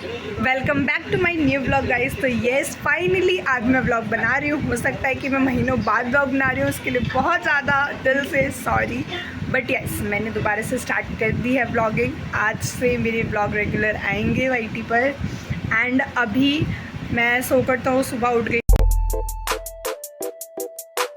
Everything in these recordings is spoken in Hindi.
Welcome back to my new vlog guys. तो येस फाइनली आज मैं व्लॉग बना रही हूँ। हो सकता है कि मैं महीनों बाद व्लॉग बना रही हूँ, उसके लिए बहुत ज़्यादा दिल से सॉरी। बट येस मैंने दोबारा से स्टार्ट कर दी है व्लॉगिंग। आज से मेरे व्लॉग रेगुलर आएंगे वाईटी पर। एंड अभी मैं सो कर तो सुबह उठ गई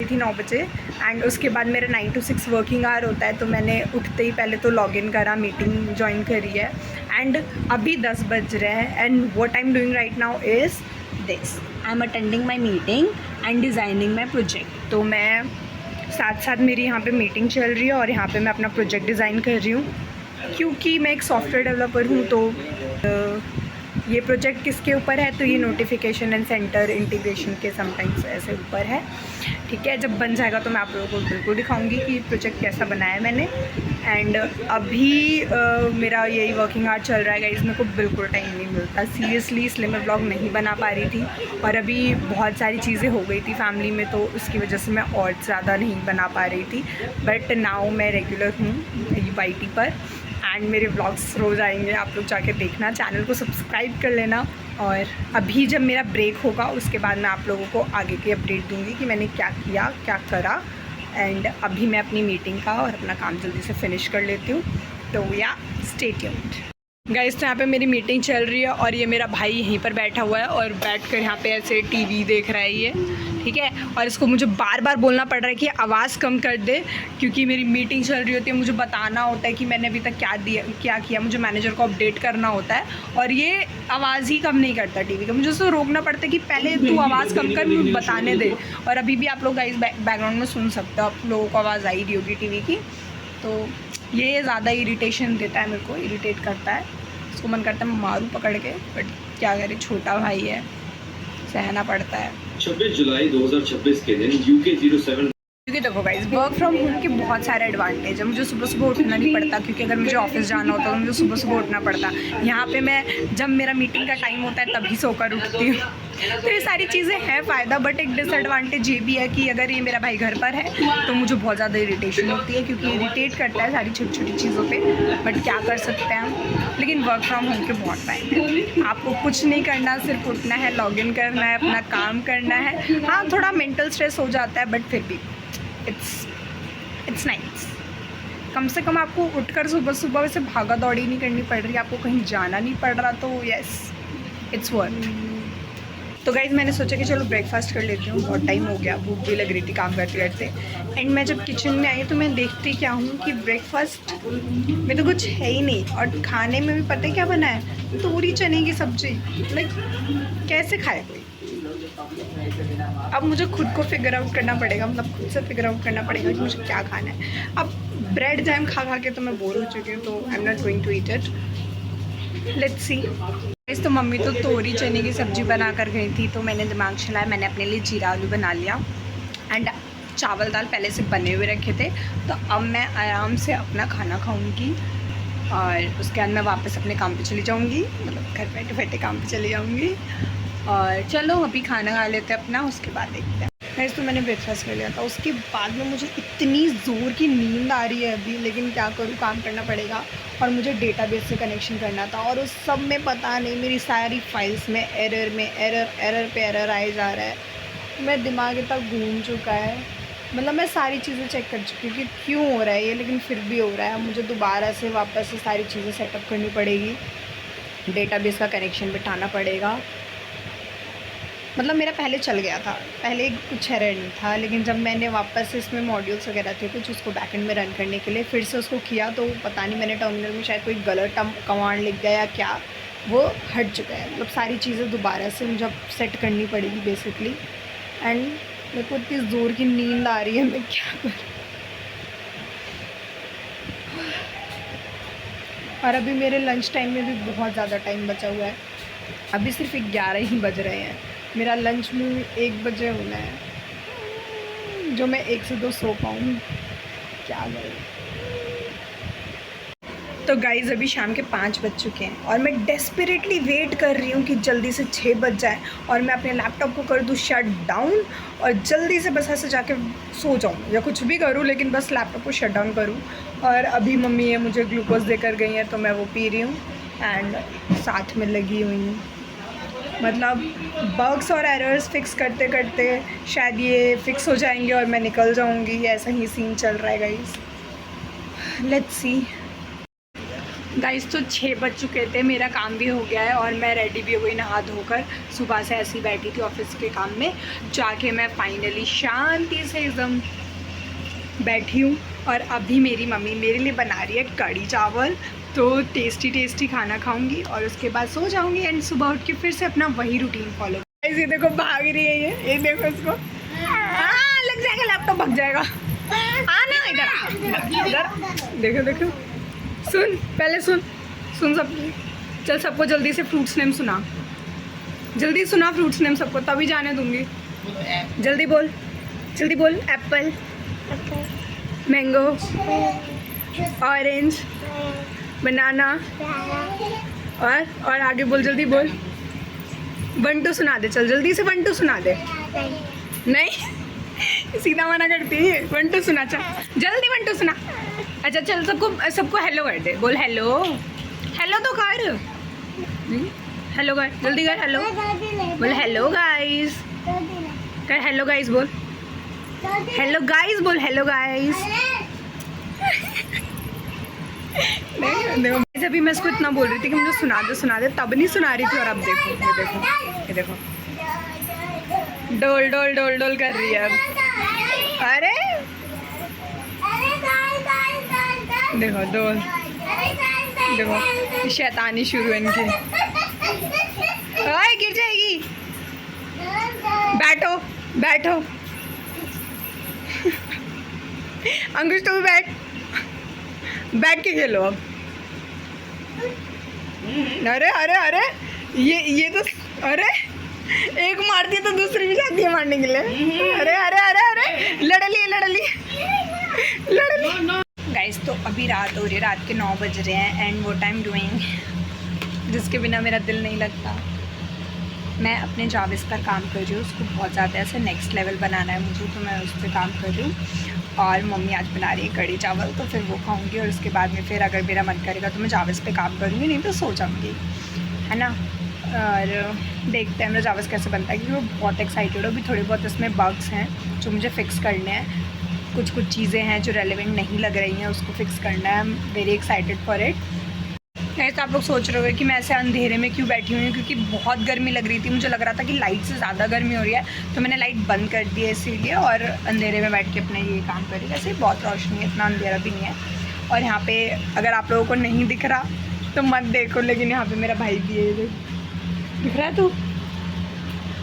थी 9 बजे। एंड उसके बाद मेरा 9 to 6 वर्किंग आवर होता है, तो मैंने उठते ही पहले तो लॉगिन करा, मीटिंग ज्वाइन करी है। एंड अभी 10 बज रहे हैं and what I am doing right now is this, I am attending my meeting and designing my project. तो मैं साथ साथ मेरी यहाँ पे मीटिंग चल रही है और यहाँ पे मैं अपना प्रोजेक्ट डिज़ाइन कर रही हूँ, क्योंकि मैं एक सॉफ्टवेयर डेवलपर हूँ। तो ये प्रोजेक्ट किसके ऊपर है, तो ये नोटिफिकेशन एंड सेंटर इंटीग्रेशन के समटाइम्स ऐसे ऊपर है। ठीक है, जब बन जाएगा तो मैं आप लोगों को बिल्कुल दिखाऊंगी कि प्रोजेक्ट कैसा बनाया है मैंने। एंड अभी मेरा यही वर्किंग आवर चल रहा है गाइस। मेरे को बिल्कुल टाइम नहीं मिलता सीरियसली, इसलिए मैं व्लॉग नहीं बना पा रही थी। और अभी बहुत सारी चीज़ें हो गई थी फैमिली में, तो उसकी वजह से मैं और ज़्यादा नहीं बना पा रही थी। बट नाउ मैं रेगुलर हूँ वाईटी पर एंड मेरे व्लॉग्स रोज़ आएंगे, आप लोग जाके देखना, चैनल को सब्सक्राइब कर लेना। और अभी जब मेरा ब्रेक होगा उसके बाद मैं आप लोगों को आगे की अपडेट दूंगी कि मैंने क्या किया क्या करा। एंड अभी मैं अपनी मीटिंग का और अपना काम जल्दी से फिनिश कर लेती हूँ। तो या स्टे ट्यून्ड गाइस। तो यहाँ पे मेरी मीटिंग चल रही है और ये मेरा भाई यहीं पर बैठा हुआ है और बैठकर यहाँ पे ऐसे टीवी देख रहा है ये, ठीक है। और इसको मुझे बार बार बोलना पड़ रहा है कि आवाज़ कम कर दे, क्योंकि मेरी मीटिंग चल रही होती है, मुझे बताना होता है कि मैंने अभी तक क्या किया, मुझे मैनेजर को अपडेट करना होता है। और ये आवाज़ ही कम नहीं करता टीवी का, मुझे उसको रोकना पड़ता है कि पहले तू आवाज़ कम कर, मुझे बताने दे। और अभी भी आप लोग गाइस बैकग्राउंड में सुन सकते हो, आप लोगों को आवाज़ आई रही होगी टीवी की। तो ये ज़्यादा इरीटेशन देता है, मेरे को इरीटेट करता है। उसको मन करता है मैं मारूं पकड़ के, बट क्या करे, छोटा भाई है, सहना पड़ता है। 26 जुलाई 2026 के दिन UK 07। क्योंकि देखो गाइस, वर्क फ्रॉम होम के बहुत सारे एडवांटेज है। मुझे सुबह सुबह उठना नहीं पड़ता, क्योंकि अगर मुझे ऑफिस जाना होता तो मुझे सुबह सुबह उठना पड़ता। यहाँ पे मैं जब मेरा मीटिंग का टाइम होता है तभी सोकर उठती हूँ। तो ये सारी चीज़ें हैं फ़ायदा, बट एक डिसएडवांटेज ये भी है कि अगर ये मेरा भाई घर पर है तो मुझे बहुत ज़्यादा इरिटेशन होती है, क्योंकि इरिटेट करता है सारी छोटी छोटी चीज़ों पे। बट क्या कर सकते हैं हम, लेकिन वर्क फ्रॉम होम के बहुत टाइम है, आपको कुछ नहीं करना, सिर्फ उठना है, लॉगिन करना है, अपना काम करना है। हाँ, थोड़ा मेंटल स्ट्रेस हो जाता है, बट फिर भी इट्स नाइस। कम से कम आपको उठकर सुबह सुबह वैसे भागा दौड़ी नहीं करनी पड़ रही, आपको कहीं जाना नहीं पड़ रहा, तो यस इट्स वर्थ। तो गाइज़ मैंने सोचा कि चलो ब्रेकफास्ट कर लेती हूँ, बहुत टाइम हो गया, भूख भी लग रही थी काम करते करते। एंड मैं जब किचन में आई तो मैं देखती क्या हूँ कि ब्रेकफास्ट में तो कुछ है ही नहीं, और खाने में भी पता है क्या बना है, तोरी चने की सब्जी। लाइक कैसे खाए कोई। अब मुझे खुद को फिगर आउट करना पड़ेगा, मतलब खुद से फिगर आउट करना पड़ेगा कि मुझे क्या खाना है। अब ब्रेड जैम खा खा के तो मैं बोर हो चुकी हूँ, तो I am not going to eat it, let's see. तो मम्मी तो तोरी चने की सब्ज़ी बना कर गई थी, तो मैंने दिमाग चलाया, मैंने अपने लिए जीरा आलू बना लिया। एंड चावल दाल पहले से बने हुए रखे थे, तो अब मैं आराम से अपना खाना खाऊंगी और उसके बाद मैं वापस अपने काम पे चली जाऊंगी, मतलब घर बैठे बैठे काम पे चली जाऊंगी। और चलो अभी खाना खा लेते हैं अपना, उसके बाद देखते हैं। वैसे तो मैंने ब्रेकफास्ट कर लिया था, उसके बाद में मुझे इतनी ज़ोर की नींद आ रही है अभी, लेकिन क्या करूँ, काम करना पड़ेगा। और मुझे डेटाबेस से कनेक्शन करना था, और उस सब में पता नहीं मेरी सारी फाइल्स में एरर पे एरर आए जा रहा है। मेरा दिमाग इतना घूम चुका है, मतलब मैं सारी चीज़ें चेक कर चुकी हूँ कि क्यों हो रहा है ये, लेकिन फिर भी हो रहा है। मुझे दोबारा से वापस से सारी चीज़ें सेटअप करनी पड़ेगी, डेटाबेस का कनेक्शन बिठाना पड़ेगा। मतलब मेरा पहले चल गया था, पहले कुछ एरर नहीं था, लेकिन जब मैंने वापस से इसमें मॉड्यूल्स वगैरह थे कुछ, उसको बैकएंड में रन करने के लिए फिर से उसको किया, तो पता नहीं मैंने टर्मिनल में शायद कोई गलत कमांड लिख दिया या क्या, वो हट चुका है। मतलब सारी चीज़ें दोबारा से मुझे अब सेट करनी पड़ेगी बेसिकली। एंड मेरे को इतनी ज़ोर की नींद आ रही है, मैं क्या करूँ। और अभी मेरे लंच टाइम में भी बहुत ज़्यादा टाइम बचा हुआ है, अभी सिर्फ 11 ही बज रहे हैं। मेरा लंच में 1 बजे होना है, जो मैं 1 से 2 सो पाऊँ, क्या करूँ। तो गाइज़ अभी शाम के 5 बज चुके हैं और मैं डेस्परेटली वेट कर रही हूँ कि जल्दी से 6 बज जाए और मैं अपने लैपटॉप को कर दूँ शट डाउन और जल्दी से बस ऐसे जाके सो जाऊँ या कुछ भी करूँ, लेकिन बस लैपटॉप को शट डाउन करूँ। और अभी मम्मी है मुझे ग्लूकोज देकर गई है, तो मैं वो पी रही हूँ। एंड साथ में लगी हुई हूँ। मतलब बग्स और एरर्स फिक्स करते करते शायद ये फिक्स हो जाएंगे और मैं निकल जाऊँगी। ऐसा ही सीन चल रहा है गाइस, लेट्स सी। गाइस तो 6 बज चुके थे, मेरा काम भी हो गया है और मैं रेडी भी हो गई नहा धोकर। सुबह से ऐसी बैठी थी ऑफिस के काम में, जाके मैं फाइनली शांति से एकदम बैठी हूँ। और अभी मेरी मम्मी मेरे लिए बना रही है कढ़ी चावल, तो टेस्टी टेस्टी खाना खाऊंगी और उसके बाद सो जाऊंगी एंड सुबह उठ के फिर से अपना वही रूटीन फॉलो। गाइस ये देखो भाग रही है, ये देखो इसको। हाँ लग जाएगा, लैपटॉप भाग जाएगा। आना इधर, देखो देखो, सुन पहले सुन सब। चल सबको जल्दी से फ्रूट्स नेम सुना, जल्दी सुना फ्रूट्स नेम सबको, तभी जाने दूंगी। जल्दी बोल। एप्पल, मैंगो, ऑरेंज, बनाना, और आगे बोल, जल्दी बोल। 1 2 सुना दे, चल जल्दी से 1 2 सुना दे। नहीं सीधा मना करती है। 1 2 सुना, चल जल्दी 1 2 सुना। अच्छा चल सबको हेलो कर दे, बोल हेलो तो कर, हेलो कर, जल्दी कर, हेलो बोल, हेलो गाइस कर, हेलो गाइस बोल, हेलो गाइस बोल, हेलो गाइस। देखो अभी मैं इसको इतना बोल रही थी कि मुझे सुना दे, तब नहीं सुना रही थी और अब देखो, ये देखो डोल कर रही है अब। अरे देखो डोल, देखो शैतानी शुरू है इनकी। ओए गिर जाएगी, बैठो अंकुश तू भी बैठ के खेलो अब। अरे ये तो, अरे एक मारती है तो दूसरी भी जाती है मारने के लिए। अरे लड़ ली। गाइस तो अभी रात हो रही है, रात के 9 बज रहे हैं and what I am doing, जिसके बिना मेरा दिल नहीं लगता। मैं अपने जाविस पर काम कर रही हूँ, उसको बहुत ज़्यादा ऐसे नेक्स्ट लेवल बनाना है मुझे, तो मैं उस पर काम कर रही हूँ। और मम्मी आज बना रही है कढ़ी चावल, तो फिर वो खाऊंगी और उसके बाद में फिर अगर मेरा मन करेगा तो मैं जाविस पे काम करूँगी, नहीं तो सो जाऊँगी, है ना। और देखते हैं मेरा जाविस कैसे बनता है, क्योंकि वो बहुत एक्साइटेड हो। अभी थोड़े बहुत इसमें बग्स हैं जो मुझे फ़िक्स करने हैं, कुछ चीज़ें हैं जो रेलेवेंट नहीं लग रही हैं, उसको फिक्स करना है। I am very excited for it. ऐसा आप लोग सोच रहे होंगे कि मैं ऐसे अंधेरे में क्यों बैठी हुई हूँ, क्योंकि बहुत गर्मी लग रही थी। मुझे लग रहा था कि लाइट से ज़्यादा गर्मी हो रही है, तो मैंने लाइट बंद कर दी है इसीलिए, और अंधेरे में बैठ के अपना ये काम कर रही है। वैसे बहुत रोशनी है, इतना अंधेरा भी नहीं है। और यहाँ पे अगर आप लोगों को नहीं दिख रहा तो मत देखो, लेकिन यहाँ पे मेरा भाई भी है, दिख रहा है तो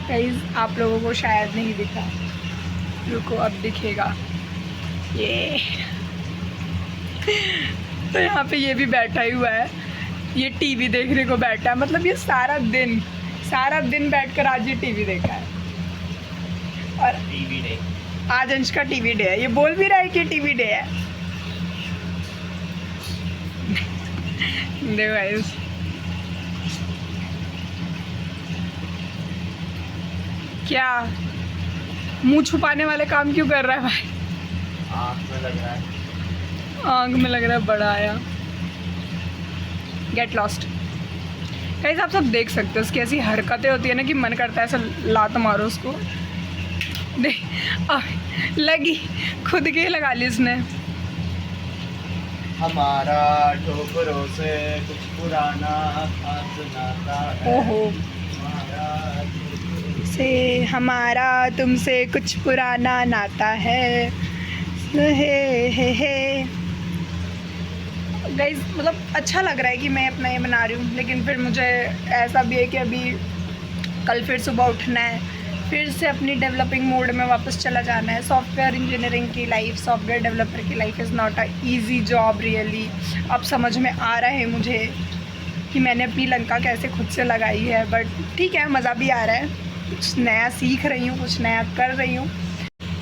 गाइस आप लोगों को शायद नहीं दिखा, रुको अब दिखेगा ये। तो यहाँ पे ये भी बैठा ही हुआ है, ये टीवी देखने को बैठा है। मतलब ये सारा दिन बैठकर आज ये टीवी देखा है। और टीवी डे, आज अंश का टीवी डे है, ये बोल भी रहा है कि टीवी डे है। देखो गाइस, क्या मुंह छुपाने वाले काम क्यों कर रहा है भाई? आँख में लग रहा है बड़ा आया। Get lost. गाइस आप सब देख सकते हो उसकी ऐसी हरकतें होती है ना कि मन करता है ऐसा लात मारो उसको। देख लगी, खुद के ही लगा ली उसने। हमारा ठोकरों से कुछ पुराना खास नाता है। ओहो, से हमारा तुमसे कुछ पुराना नाता है। हे गाइस मतलब अच्छा लग रहा है कि मैं अपना ये बना रही हूँ, लेकिन फिर मुझे ऐसा भी है कि अभी कल फिर सुबह उठना है, फिर से अपनी डेवलपिंग मोड में वापस चला जाना है। सॉफ्टवेयर इंजीनियरिंग की लाइफ, सॉफ्टवेयर डेवलपर की life is not a easy job really. अब समझ में आ रहा है मुझे कि मैंने अपनी लंका कैसे खुद से लगाई है, बट ठीक है मज़ा भी आ रहा है, कुछ नया सीख रही हूँ, कुछ नया कर रही हूँ।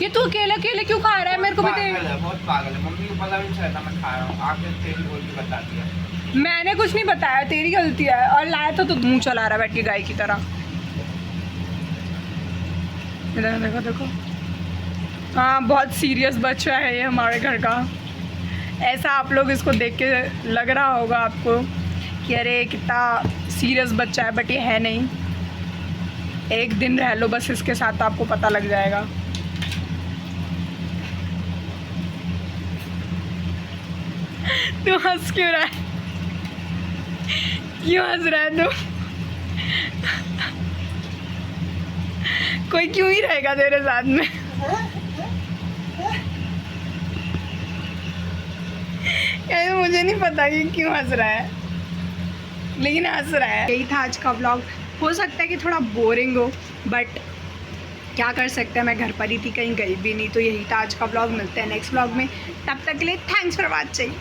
ये तू अकेले क्यों खा रहा है? मेरे को भी बहुत पागल है, मम्मी को पता भी नहीं चलता मैं खा रहा हूँ, आके तेरी बोल के बता दिया। मैंने कुछ नहीं बताया, तेरी गलती है। और लाया तो मुंह चला रहा है बैठ के गाय की तरह। देखो देखो, हाँ बहुत सीरियस बच्चा है ये हमारे घर का। ऐसा आप लोग इसको देख के लग रहा होगा आपको कि अरे कितना सीरियस बच्चा है, बट ये है नहीं। एक दिन रह लो बस इसके साथ, तो आपको पता लग जाएगा। तू हंस क्यों रहा है? क्यों हंस रहा है तू? कोई क्यों ही रहेगा तेरे साथ में? यार मुझे नहीं पता कि क्यों हंस रहा है, लेकिन हंस रहा है। यही था आज का व्लॉग। हो सकता है कि थोड़ा बोरिंग हो, बट क्या कर सकते हैं, मैं घर पर ही थी, कहीं गई भी नहीं। तो यही था आज का व्लॉग। मिलते हैं नेक्स्ट व्लॉग में, तब तक के लिए थैंक्स फॉर वॉचिंग।